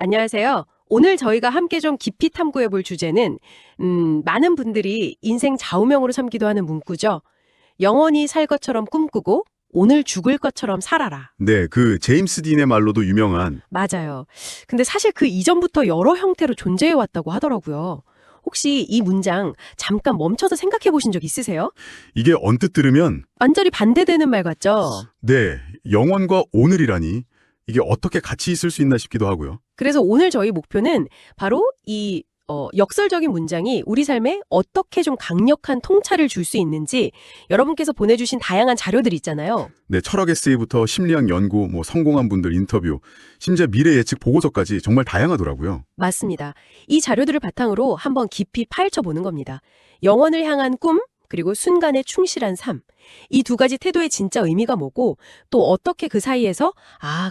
안녕하세요. 오늘 저희가 함께 좀 깊이 탐구해 볼 주제는, 많은 분들이 인생 좌우명으로 삼기도 하는 문구죠. 영원히 살 것처럼 꿈꾸고, 오늘 죽을 것처럼 살아라. 네, 그 제임스 딘의 말로도 유명한 맞아요. 근데 사실 그 이전부터 여러 형태로 존재해 왔다고 하더라고요. 혹시 이 문장 잠깐 멈춰서 생각해 보신 적 있으세요? 이게 언뜻 들으면 완전히 반대되는 말 같죠? 네, 영원과 오늘이라니 이게 어떻게 같이 있을 수 있나 싶기도 하고요. 그래서 오늘 저희 목표는 바로 이 역설적인 문장이 우리 삶에 어떻게 좀 강력한 통찰을 줄 수 있는지 여러분께서 보내주신 다양한 자료들 있잖아요. 네, 철학 에세이부터 심리학 연구, 성공한 분들 인터뷰, 심지어 미래 예측 보고서까지 정말 다양하더라고요. 맞습니다. 이 자료들을 바탕으로 한번 깊이 파헤쳐 보는 겁니다. 영혼을 향한 꿈, 그리고 순간에 충실한 삶. 이 두 가지 태도의 진짜 의미가 뭐고, 또 어떻게 그 사이에서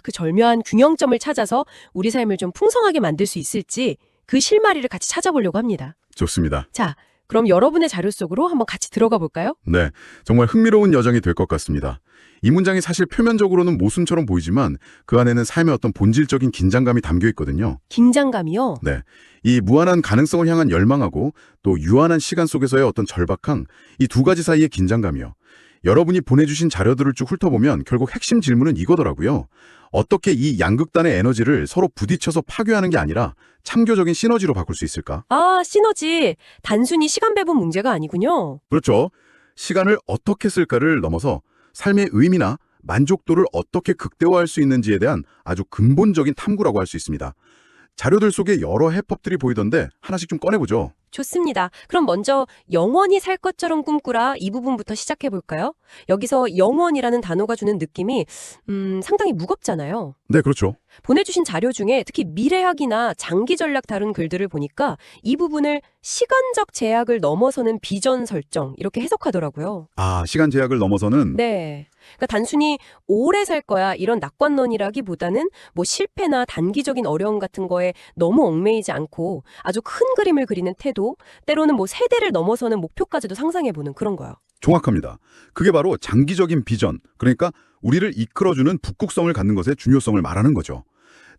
그 절묘한 균형점을 찾아서 우리 삶을 좀 풍성하게 만들 수 있을지 그 실마리를 같이 찾아보려고 합니다. 좋습니다. 자, 그럼 여러분의 자료 속으로 한번 같이 들어가 볼까요? 네, 정말 흥미로운 여정이 될 것 같습니다. 이 문장이 사실 표면적으로는 모순처럼 보이지만 그 안에는 삶의 어떤 본질적인 긴장감이 담겨 있거든요. 긴장감이요? 네, 이 무한한 가능성을 향한 열망하고 또 유한한 시간 속에서의 어떤 절박함, 이 두 가지 사이의 긴장감이요. 여러분이 보내주신 자료들을 쭉 훑어보면 결국 핵심 질문은 이거더라고요. 어떻게 이 양극단의 에너지를 서로 부딪혀서 파괴하는 게 아니라 창조적인 시너지로 바꿀 수 있을까? 시너지. 단순히 시간 배분 문제가 아니군요. 그렇죠. 시간을 어떻게 쓸까를 넘어서 삶의 의미나 만족도를 어떻게 극대화할 수 있는지에 대한 아주 근본적인 탐구라고 할 수 있습니다. 자료들 속에 여러 해법들이 보이던데 하나씩 좀 꺼내보죠. 좋습니다. 그럼 먼저 영원히 살 것처럼 꿈꾸라 이 부분부터 시작해 볼까요? 여기서 영원이라는 단어가 주는 느낌이 상당히 무겁잖아요. 네, 그렇죠. 보내주신 자료 중에 특히 미래학이나 장기 전략 다룬 글들을 보니까 이 부분을 시간적 제약을 넘어서는 비전 설정 이렇게 해석하더라고요. 시간 제약을 넘어서는 네. 그러니까 단순히 오래 살 거야 이런 낙관론이라기보다는 뭐 실패나 단기적인 어려움 같은 거에 너무 얽매이지 않고 아주 큰 그림을 그리는 태도, 때로는 뭐 세대를 넘어서는 목표까지도 상상해보는 그런 거요. 정확합니다. 그게 바로 장기적인 비전, 그러니까 우리를 이끌어주는 북극성을 갖는 것의 중요성을 말하는 거죠.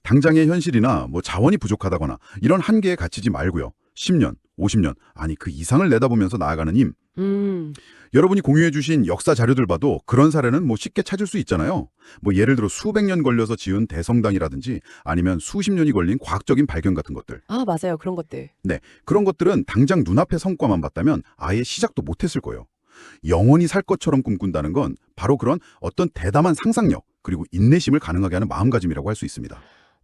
당장의 현실이나 자원이 부족하다거나 이런 한계에 갇히지 말고요. 10년, 50년, 아니 그 이상을 내다보면서 나아가는 힘. 음, 여러분이 공유해 주신 역사 자료들 봐도 그런 사례는 쉽게 찾을 수 있잖아요. 예를 들어 수백 년 걸려서 지은 대성당이라든지 아니면 수십 년이 걸린 과학적인 발견 같은 것들. 맞아요. 그런 것들. 네, 그런 것들은 당장 눈앞의 성과만 봤다면 아예 시작도 못했을 거예요. 영원히 살 것처럼 꿈꾼다는 건 바로 그런 어떤 대담한 상상력 그리고 인내심을 가능하게 하는 마음가짐이라고 할 수 있습니다.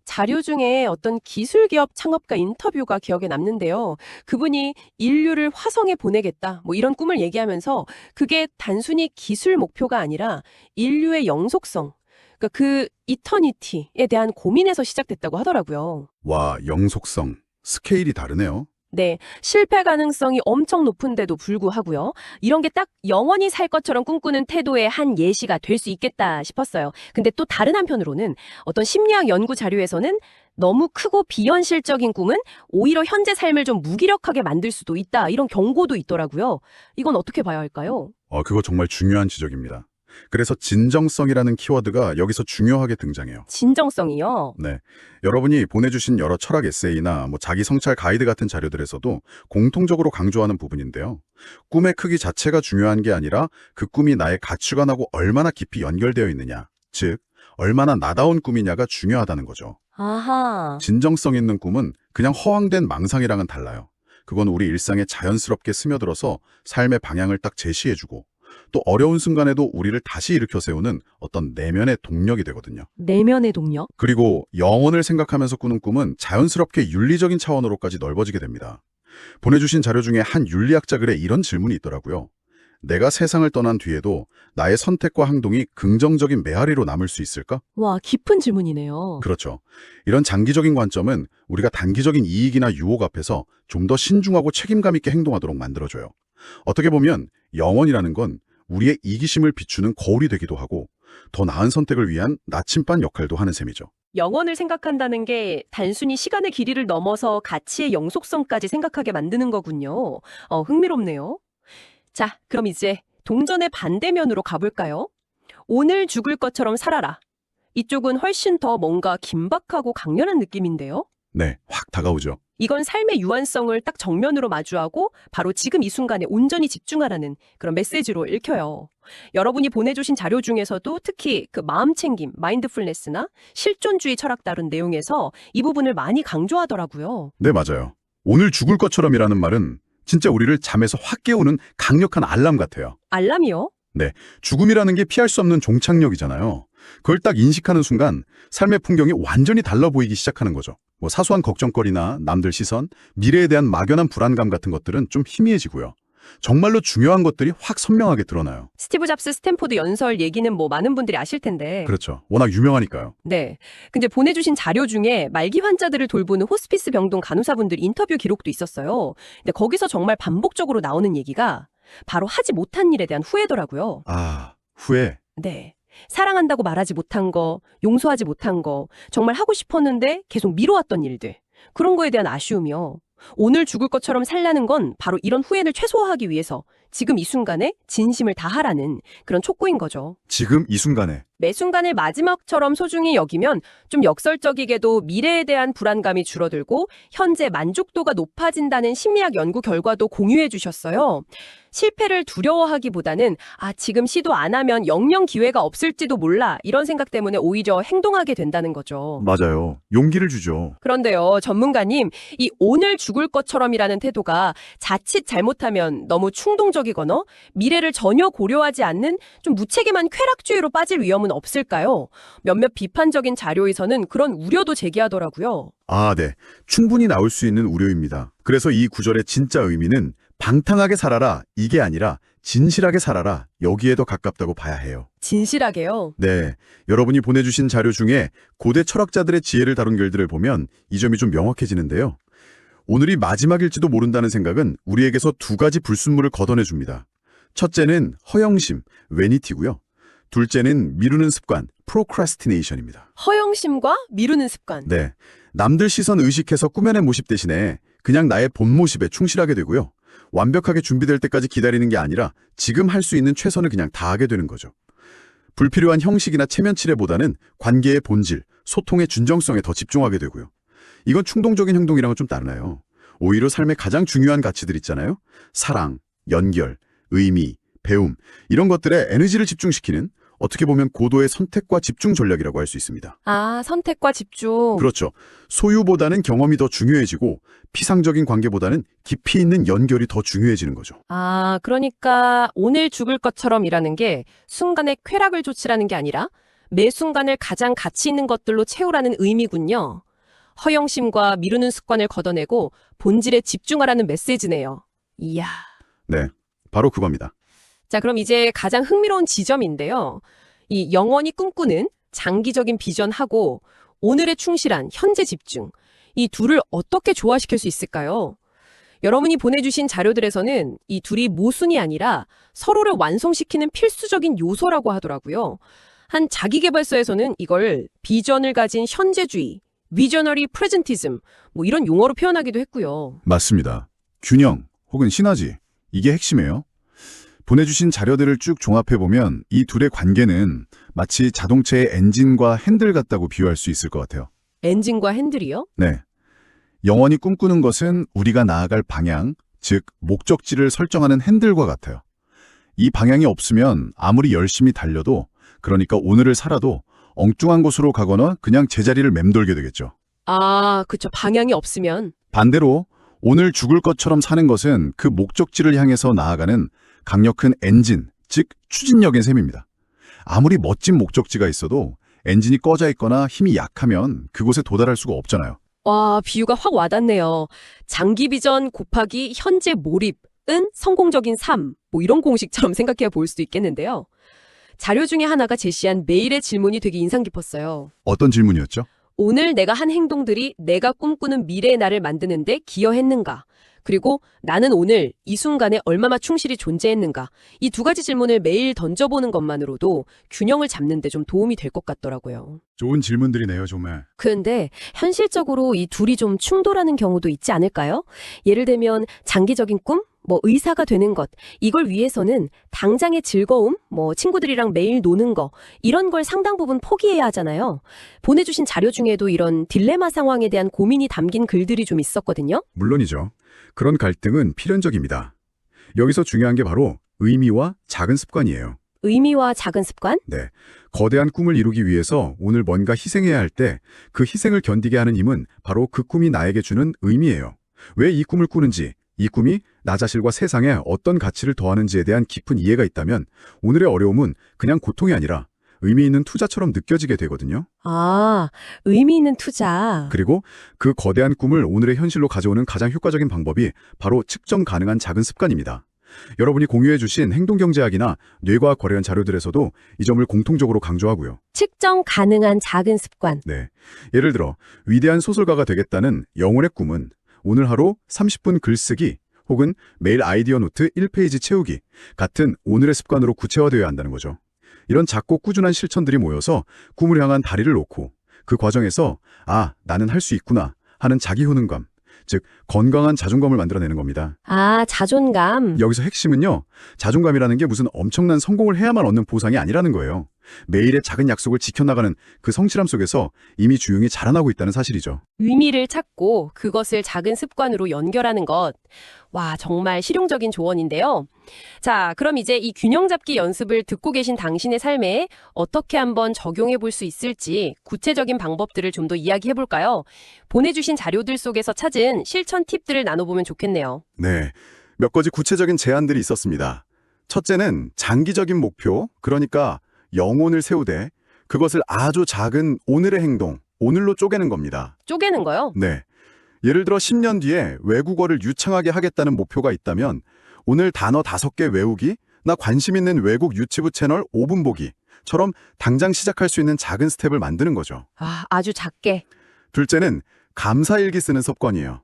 자료 중에 어떤 기술기업 창업가 인터뷰가 기억에 남는데요. 그분이 인류를 화성에 보내겠다, 뭐 이런 꿈을 얘기하면서 그게 단순히 기술 목표가 아니라 인류의 영속성, 그러니까 그 이터니티에 대한 고민에서 시작됐다고 하더라고요. 와, 영속성, 스케일이 다르네요. 네, 실패 가능성이 엄청 높은데도 불구하고요. 이런 게 딱 영원히 살 것처럼 꿈꾸는 태도의 한 예시가 될 수 있겠다 싶었어요. 근데 또 다른 한편으로는 어떤 심리학 연구 자료에서는 너무 크고 비현실적인 꿈은 오히려 현재 삶을 좀 무기력하게 만들 수도 있다. 이런 경고도 있더라고요. 이건 어떻게 봐야 할까요? 그거 정말 중요한 지적입니다. 그래서 진정성이라는 키워드가 여기서 중요하게 등장해요. 진정성이요. 네, 여러분이 보내주신 여러 철학 에세이나 자기 성찰 가이드 같은 자료들에서도 공통적으로 강조하는 부분인데요. 꿈의 크기 자체가 중요한 게 아니라 그 꿈이 나의 가치관하고 얼마나 깊이 연결되어 있느냐, 즉 얼마나 나다운 꿈이냐가 중요하다는 거죠. 아하. 진정성 있는 꿈은 그냥 허황된 망상이랑은 달라요. 그건 우리 일상에 자연스럽게 스며들어서 삶의 방향을 딱 제시해주고 또 어려운 순간에도 우리를 다시 일으켜 세우는 어떤 내면의 동력이 되거든요. 내면의 동력? 그리고 영혼을 생각하면서 꾸는 꿈은 자연스럽게 윤리적인 차원으로까지 넓어지게 됩니다. 보내주신 자료 중에 한 윤리학자 글에 이런 질문이 있더라고요. 내가 세상을 떠난 뒤에도 나의 선택과 행동이 긍정적인 메아리로 남을 수 있을까? 와, 깊은 질문이네요. 그렇죠. 이런 장기적인 관점은 우리가 단기적인 이익이나 유혹 앞에서 좀 더 신중하고 책임감 있게 행동하도록 만들어줘요. 어떻게 보면 영혼이라는 건 우리의 이기심을 비추는 거울이 되기도 하고 더 나은 선택을 위한 나침반 역할도 하는 셈이죠. 영혼을 생각한다는 게 단순히 시간의 길이를 넘어서 가치의 영속성까지 생각하게 만드는 거군요. 흥미롭네요. 자, 그럼 이제 동전의 반대면으로 가볼까요? 오늘 죽을 것처럼 살아라. 이쪽은 훨씬 더 뭔가 긴박하고 강렬한 느낌인데요. 네, 확 다가오죠. 이건 삶의 유한성을 딱 정면으로 마주하고 바로 지금 이 순간에 온전히 집중하라는 그런 메시지로 읽혀요. 여러분이 보내주신 자료 중에서도 특히 그 마음챙김, 마인드풀니스나 실존주의 철학 다룬 내용에서 이 부분을 많이 강조하더라고요. 네, 맞아요. 오늘 죽을 것처럼이라는 말은 진짜 우리를 잠에서 확 깨우는 강력한 알람 같아요. 알람이요? 죽음이라는 게 피할 수 없는 종착역이잖아요. 그걸 딱 인식하는 순간 삶의 풍경이 완전히 달라 보이기 시작하는 거죠. 뭐 사소한 걱정거리나 남들 시선, 미래에 대한 막연한 불안감 같은 것들은 좀 희미해지고요. 정말로 중요한 것들이 확 선명하게 드러나요. 스티브 잡스 스탠포드 연설 얘기는 뭐 많은 분들이 아실 텐데. 그렇죠. 워낙 유명하니까요. 네. 근데 보내주신 자료 중에 말기 환자들을 돌보는 호스피스 병동 간호사분들 인터뷰 기록도 있었어요. 근데 거기서 정말 반복적으로 나오는 얘기가 바로 하지 못한 일에 대한 후회더라고요. 아, 후회. 네. 사랑한다고 말하지 못한 거, 용서하지 못한 거, 정말 하고 싶었는데 계속 미뤄왔던 일들. 그런 거에 대한 아쉬움이요. 오늘 죽을 것처럼 살라는 건 바로 이런 후회를 최소화하기 위해서 지금 이 순간에 진심을 다하라는 그런 촉구인 거죠. 지금 이 순간에. 매 순간을 마지막처럼 소중히 여기면 좀 역설적이게도 미래에 대한 불안감이 줄어들고 현재 만족도가 높아진다는 심리학 연구 결과도 공유해 주셨어요. 실패를 두려워하기보다는 지금 시도 안 하면 영영 기회가 없을지도 몰라 이런 생각 때문에 오히려 행동하게 된다는 거죠. 맞아요. 용기를 주죠. 그런데요, 전문가님, 이 오늘 죽을 것처럼이라는 태도가 자칫 잘못하면 너무 충동적이거나 미래를 전혀 고려하지 않는 좀 무책임한 쾌락주의로 빠질 위험은 없을까요? 몇몇 비판적인 자료에서는 그런 우려도 제기하더라고요. 네. 충분히 나올 수 있는 우려입니다. 그래서 이 구절의 진짜 의미는 방탕하게 살아라 이게 아니라 진실하게 살아라 여기에 더 가깝다고 봐야 해요. 진실하게요? 네. 여러분이 보내주신 자료 중에 고대 철학자들의 지혜를 다룬 글들을 보면 이 점이 좀 명확해지는데요. 오늘이 마지막일지도 모른다는 생각은 우리에게서 두 가지 불순물을 걷어내줍니다. 첫째는 허영심, 베니티고요. 둘째는 미루는 습관, procrastination입니다. 허영심과 미루는 습관. 네. 남들 시선 의식해서 꾸며낸 모습 대신에 그냥 나의 본 모습에 충실하게 되고요. 완벽하게 준비될 때까지 기다리는 게 아니라 지금 할 수 있는 최선을 그냥 다하게 되는 거죠. 불필요한 형식이나 체면 칠해보다는 관계의 본질, 소통의 진정성에 더 집중하게 되고요. 이건 충동적인 행동이랑은 좀 다르나요? 오히려 삶의 가장 중요한 가치들 있잖아요. 사랑, 연결, 의미, 배움 이런 것들에 에너지를 집중시키는 어떻게 보면 고도의 선택과 집중 전략이라고 할 수 있습니다. 선택과 집중. 그렇죠. 소유보다는 경험이 더 중요해지고 피상적인 관계보다는 깊이 있는 연결이 더 중요해지는 거죠. 그러니까 오늘 죽을 것처럼이라는 게 순간의 쾌락을 좇으라는 게 아니라 매 순간을 가장 가치 있는 것들로 채우라는 의미군요. 허영심과 미루는 습관을 걷어내고 본질에 집중하라는 메시지네요. 이야. 네, 바로 그겁니다. 자, 그럼 이제 가장 흥미로운 지점인데요. 이 영원히 꿈꾸는 장기적인 비전하고 오늘에 충실한 현재 집중. 이 둘을 어떻게 조화시킬 수 있을까요? 여러분이 보내주신 자료들에서는 이 둘이 모순이 아니라 서로를 완성시키는 필수적인 요소라고 하더라고요. 한 자기계발서에서는 이걸 비전을 가진 현재주의, visionary presentism, 뭐 이런 용어로 표현하기도 했고요. 맞습니다. 균형 혹은 시너지, 이게 핵심이에요. 보내주신 자료들을 쭉 종합해보면 이 둘의 관계는 마치 자동차의 엔진과 핸들 같다고 비유할 수 있을 것 같아요. 엔진과 핸들이요? 네. 영원히 꿈꾸는 것은 우리가 나아갈 방향, 즉 목적지를 설정하는 핸들과 같아요. 이 방향이 없으면 아무리 열심히 달려도, 그러니까 오늘을 살아도 엉뚱한 곳으로 가거나 그냥 제자리를 맴돌게 되겠죠. 그쵸. 방향이 없으면. 반대로 오늘 죽을 것처럼 사는 것은 그 목적지를 향해서 나아가는 강력한 엔진, 즉 추진력의 셈입니다. 아무리 멋진 목적지가 있어도 엔진이 꺼져 있거나 힘이 약하면 그곳에 도달할 수가 없잖아요. 와, 비유가 확 와닿네요. 장기 비전 곱하기 현재 몰입은 성공적인 삶, 뭐 이런 공식처럼 생각해 볼 수도 있겠는데요. 자료 중에 하나가 제시한 메일의 질문이 되게 인상 깊었어요. 어떤 질문이었죠? 오늘 내가 한 행동들이 내가 꿈꾸는 미래의 나를 만드는데 기여했는가? 그리고 나는 오늘 이 순간에 얼마나 충실히 존재했는가? 이 두 가지 질문을 매일 던져보는 것만으로도 균형을 잡는 데 좀 도움이 될 것 같더라고요. 좋은 질문들이네요, 정말. 그런데 현실적으로 이 둘이 좀 충돌하는 경우도 있지 않을까요? 예를 들면 장기적인 꿈, 뭐 의사가 되는 것, 이걸 위해서는 당장의 즐거움, 뭐 친구들이랑 매일 노는 거, 이런 걸 상당 부분 포기해야 하잖아요. 보내주신 자료 중에도 이런 딜레마 상황에 대한 고민이 담긴 글들이 좀 있었거든요. 물론이죠. 그런 갈등은 필연적입니다. 여기서 중요한 게 바로 의미와 작은 습관이에요. 의미와 작은 습관? 네. 거대한 꿈을 이루기 위해서 오늘 뭔가 희생해야 할 때 그 희생을 견디게 하는 힘은 바로 그 꿈이 나에게 주는 의미예요. 왜 이 꿈을 꾸는지, 이 꿈이 나 자신과 세상에 어떤 가치를 더하는지에 대한 깊은 이해가 있다면 오늘의 어려움은 그냥 고통이 아니라 의미 있는 투자처럼 느껴지게 되거든요. 아, 의미 있는 투자. 그리고 그 거대한 꿈을 오늘의 현실로 가져오는 가장 효과적인 방법이 바로 측정 가능한 작은 습관입니다. 여러분이 공유해 주신 행동경제학이나 뇌과학 관련 자료들에서도 이 점을 공통적으로 강조하고요. 측정 가능한 작은 습관. 네. 예를 들어 위대한 소설가가 되겠다는 영혼의 꿈은 오늘 하루 30분 글쓰기 혹은 매일 아이디어 노트 1페이지 채우기 같은 오늘의 습관으로 구체화되어야 한다는 거죠. 이런 작고 꾸준한 실천들이 모여서 꿈을 향한 다리를 놓고 그 과정에서 나는 할 수 있구나 하는 자기 효능감, 즉 건강한 자존감을 만들어내는 겁니다. 아, 자존감. 여기서 핵심은요, 자존감이라는 게 무슨 엄청난 성공을 해야만 얻는 보상이 아니라는 거예요. 매일의 작은 약속을 지켜나가는 그 성실함 속에서 이미 주용이 자라나고 있다는 사실이죠. 의미를 찾고 그것을 작은 습관으로 연결하는 것. 와, 정말 실용적인 조언인데요. 자, 그럼 이제 이 균형 잡기 연습을 듣고 계신 당신의 삶에 어떻게 한번 적용해 볼 수 있을지 구체적인 방법들을 좀 더 이야기해 볼까요? 보내주신 자료들 속에서 찾은 실천 팁들을 나눠보면 좋겠네요. 네, 몇 가지 구체적인 제안들이 있었습니다. 첫째는 장기적인 목표, 그러니까 영혼을 세우되 그것을 아주 작은 오늘의 행동, 오늘로 쪼개는 겁니다. 쪼개는 거요? 네. 예를 들어 10년 뒤에 외국어를 유창하게 하겠다는 목표가 있다면 오늘 단어 5개 외우기, 나 관심 있는 외국 유튜브 채널 5분 보기처럼 당장 시작할 수 있는 작은 스텝을 만드는 거죠. 아, 아주 작게. 둘째는 감사일기 쓰는 습관이에요.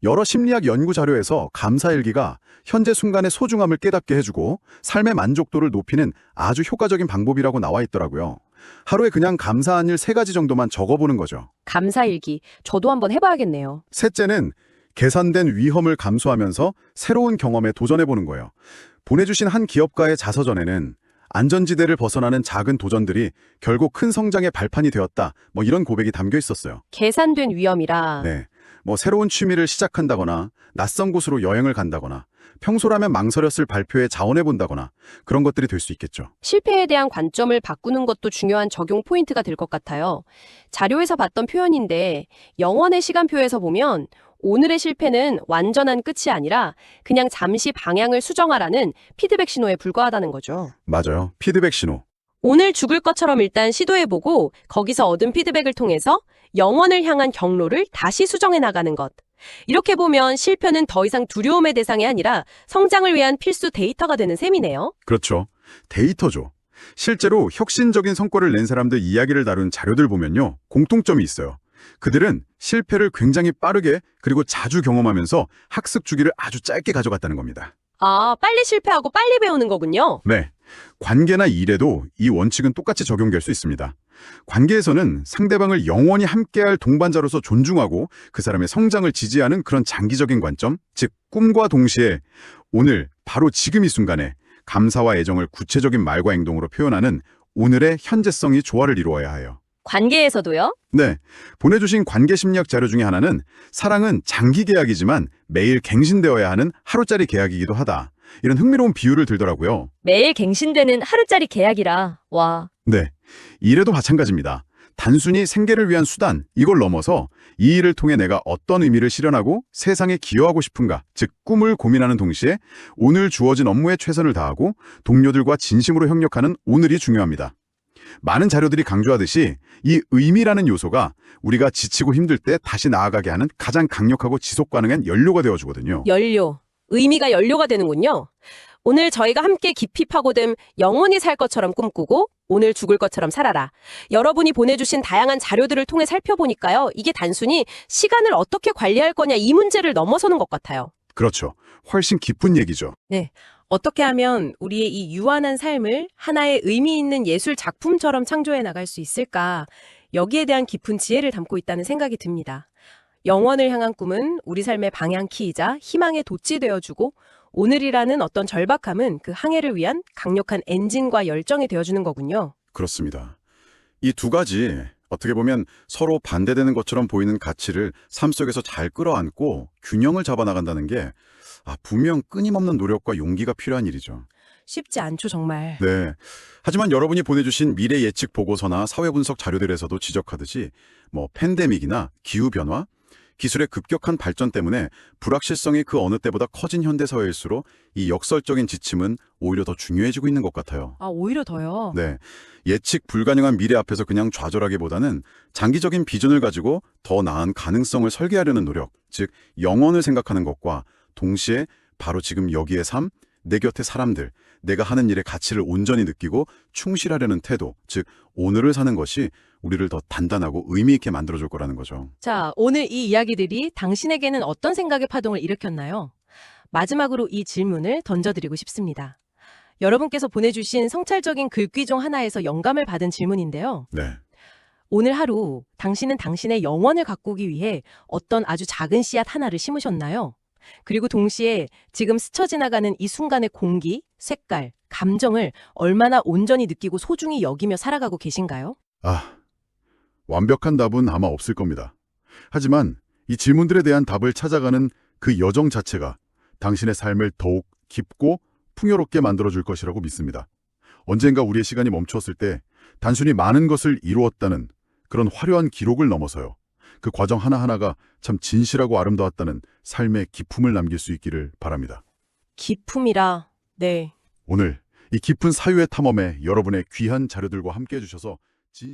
여러 심리학 연구 자료에서 감사일기가 현재 순간의 소중함을 깨닫게 해주고 삶의 만족도를 높이는 아주 효과적인 방법이라고 나와 있더라고요. 하루에 그냥 감사한 일 3가지 정도만 적어보는 거죠. 감사일기. 저도 한번 해봐야겠네요. 셋째는 계산된 위험을 감수하면서 새로운 경험에 도전해보는 거예요. 보내주신 한 기업가의 자서전에는 안전지대를 벗어나는 작은 도전들이 결국 큰 성장의 발판이 되었다. 뭐 이런 고백이 담겨 있었어요. 계산된 위험이라. 네. 뭐 새로운 취미를 시작한다거나 낯선 곳으로 여행을 간다거나 평소라면 망설였을 발표에 자원해본다거나 그런 것들이 될 수 있겠죠. 실패에 대한 관점을 바꾸는 것도 중요한 적용 포인트가 될 것 같아요. 자료에서 봤던 표현인데 영원의 시간표에서 보면 오늘의 실패는 완전한 끝이 아니라 그냥 잠시 방향을 수정하라는 피드백 신호에 불과하다는 거죠. 맞아요. 피드백 신호. 오늘 죽을 것처럼 일단 시도해보고 거기서 얻은 피드백을 통해서 영원을 향한 경로를 다시 수정해 나가는 것. 이렇게 보면 실패는 더 이상 두려움의 대상이 아니라 성장을 위한 필수 데이터가 되는 셈이네요. 그렇죠. 데이터죠. 실제로 혁신적인 성과를 낸 사람들 이야기를 다룬 자료들 보면요. 공통점이 있어요. 그들은 실패를 굉장히 빠르게 그리고 자주 경험하면서 학습 주기를 아주 짧게 가져갔다는 겁니다. 아, 빨리 실패하고 빨리 배우는 거군요. 네. 관계나 일에도 이 원칙은 똑같이 적용될 수 있습니다. 관계에서는 상대방을 영원히 함께할 동반자로서 존중하고 그 사람의 성장을 지지하는 그런 장기적인 관점, 즉 꿈과 동시에 오늘 바로 지금 이 순간에 감사와 애정을 구체적인 말과 행동으로 표현하는 오늘의 현재성이 조화를 이루어야 해요. 관계에서도요? 네, 보내주신 관계 심리학 자료 중에 하나는 사랑은 장기 계약이지만 매일 갱신되어야 하는 하루짜리 계약이기도 하다. 이런 흥미로운 비유를 들더라고요. 매일 갱신되는 하루짜리 계약이라. 와. 네, 일에도 마찬가지입니다. 단순히 생계를 위한 수단, 이걸 넘어서 이 일을 통해 내가 어떤 의미를 실현하고 세상에 기여하고 싶은가, 즉 꿈을 고민하는 동시에 오늘 주어진 업무에 최선을 다하고 동료들과 진심으로 협력하는 오늘이 중요합니다. 많은 자료들이 강조하듯이 이 의미라는 요소가 우리가 지치고 힘들 때 다시 나아가게 하는 가장 강력하고 지속 가능한 연료가 되어주거든요. 연료. 의미가 연료가 되는군요. 오늘 저희가 함께 깊이 파고든 영원히 살 것처럼 꿈꾸고 오늘 죽을 것처럼 살아라. 여러분이 보내주신 다양한 자료들을 통해 살펴보니까요. 이게 단순히 시간을 어떻게 관리할 거냐 이 문제를 넘어서는 것 같아요. 그렇죠. 훨씬 깊은 얘기죠. 네. 어떻게 하면 우리의 이 유한한 삶을 하나의 의미 있는 예술 작품처럼 창조해 나갈 수 있을까? 여기에 대한 깊은 지혜를 담고 있다는 생각이 듭니다. 영원을 향한 꿈은 우리 삶의 방향키이자 희망의 돛이 되어주고 오늘이라는 어떤 절박함은 그 항해를 위한 강력한 엔진과 열정이 되어주는 거군요. 그렇습니다. 이 두 가지 어떻게 보면 서로 반대되는 것처럼 보이는 가치를 삶 속에서 잘 끌어안고 균형을 잡아나간다는 게 분명 끊임없는 노력과 용기가 필요한 일이죠. 쉽지 않죠, 정말. 네. 하지만 여러분이 보내주신 미래 예측 보고서나 사회 분석 자료들에서도 지적하듯이 팬데믹이나 기후변화, 기술의 급격한 발전 때문에 불확실성이 그 어느 때보다 커진 현대사회일수록 이 역설적인 지침은 오히려 더 중요해지고 있는 것 같아요. 오히려 더요. 네. 예측 불가능한 미래 앞에서 그냥 좌절하기보다는 장기적인 비전을 가지고 더 나은 가능성을 설계하려는 노력, 즉 영원을 생각하는 것과 동시에 바로 지금 여기의 삶, 내 곁의 사람들, 내가 하는 일의 가치를 온전히 느끼고 충실하려는 태도, 즉 오늘을 사는 것이 우리를 더 단단하고 의미 있게 만들어줄 거라는 거죠. 자, 오늘 이 이야기들이 당신에게는 어떤 생각의 파동을 일으켰나요? 마지막으로 이 질문을 던져드리고 싶습니다. 여러분께서 보내주신 성찰적인 글귀 중 하나에서 영감을 받은 질문인데요. 네. 오늘 하루 당신은 당신의 영혼을 가꾸기 위해 어떤 아주 작은 씨앗 하나를 심으셨나요? 그리고 동시에 지금 스쳐 지나가는 이 순간의 공기, 색깔, 감정을 얼마나 온전히 느끼고 소중히 여기며 살아가고 계신가요? 완벽한 답은 아마 없을 겁니다. 하지만 이 질문들에 대한 답을 찾아가는 그 여정 자체가 당신의 삶을 더욱 깊고 풍요롭게 만들어줄 것이라고 믿습니다. 언젠가 우리의 시간이 멈추었을 때 단순히 많은 것을 이루었다는 그런 화려한 기록을 넘어서요. 그 과정 하나하나가 참 진실하고 아름다웠다는 삶의 기품을 남길 수 있기를 바랍니다. 기품이라, 네. 오늘 이 깊은 사유의 탐험에 여러분의 귀한 자료들과 함께 해주셔서 진심